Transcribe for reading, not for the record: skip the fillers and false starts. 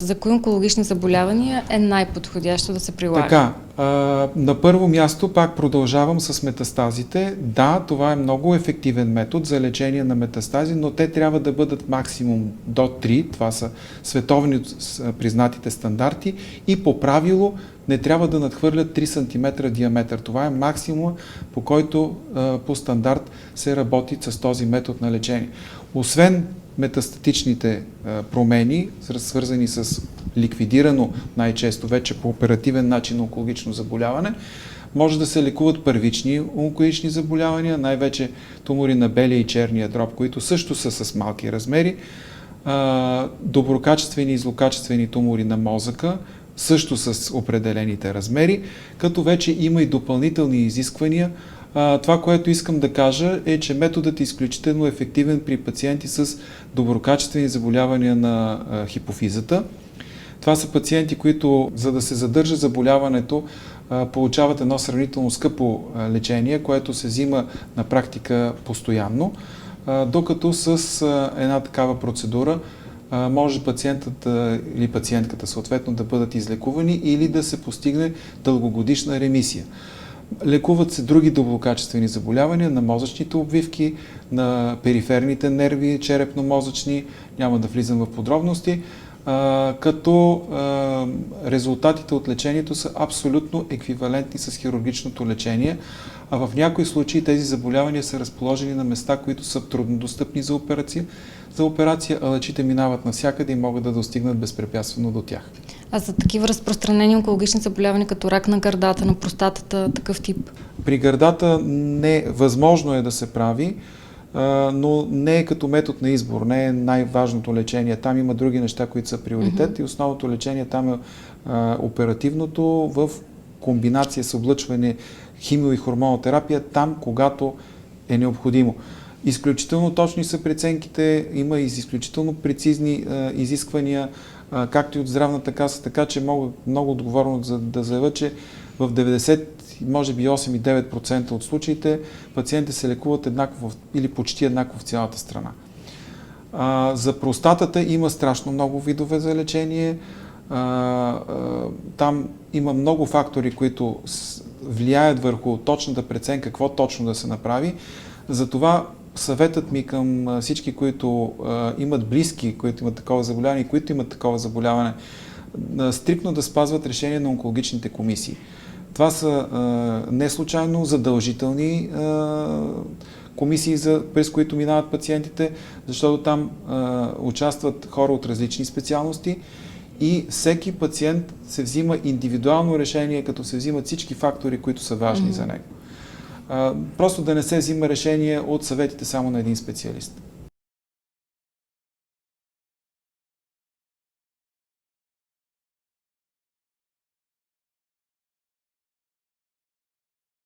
За кои онкологични заболявания е най-подходящо да се прилага? Така, на първо място пак продължавам с метастазите. Да, това е много ефективен метод за лечение на метастази, но те трябва да бъдат максимум до 3. Това са световни признатите стандарти и по правило не трябва да надхвърлят 3 см диаметър. Това е максимум, по който по стандарт се работи с този метод на лечение. Освен метастатичните промени, свързани с ликвидирано най-често вече по оперативен начин онкологично заболяване, може да се лекуват първични онкологични заболявания, най-вече тумори на белия и черния дроб, които също са с малки размери, доброкачествени и злокачествени тумори на мозъка, също с определените размери, като вече има и допълнителни изисквания. Това, което искам да кажа е, че методът е изключително ефективен при пациенти с доброкачествени заболявания на хипофизата. Това са пациенти, които, за да се задържа заболяването, получават едно сравнително скъпо лечение, което се взима на практика постоянно, докато с една такава процедура може пациентът или пациентката съответно да бъдат излекувани или да се постигне дългогодишна ремисия. Лекуват се други доброкачествени заболявания на мозъчните обвивки, на периферните нерви, черепно-мозъчни, няма да влизам в подробности, като резултатите от лечението са абсолютно еквивалентни с хирургичното лечение, а в някои случаи тези заболявания са разположени на места, които са труднодостъпни за операция, а лъчите минават навсякъде и могат да достигнат безпрепятствено до тях. А за такива разпространени онкологични заболявания, като рак на гърдата, на простатата, такъв тип? При гърдата възможно е да се прави, но не е като метод на избор, не е най-важното лечение. Там има други неща, които са приоритет и основното лечение там е оперативното в комбинация с облъчване, химио- и хормонотерапия, там когато е необходимо. Изключително точни са преценките, има и изключително прецизни изисквания, както и от здравната каса, така че мога много отговорно да заявя, че в 90, може би 8,9% от случаите пациентите се лекуват еднакво или почти еднакво в цялата страна. За простатата има страшно много видове за лечение. Там има много фактори, които влияят върху точната преценка, какво точно да се направи. Затова съветът ми към всички, които имат близки, които имат такова заболяване и които имат такова заболяване, стриктно да спазват решение на онкологичните комисии. Това са не случайно задължителни комисии, през които минават пациентите, защото там участват хора от различни специалности и всеки пациент се взима индивидуално решение, като се взимат всички фактори, които са важни за него. Просто да не се взима решение от съветите само на един специалист.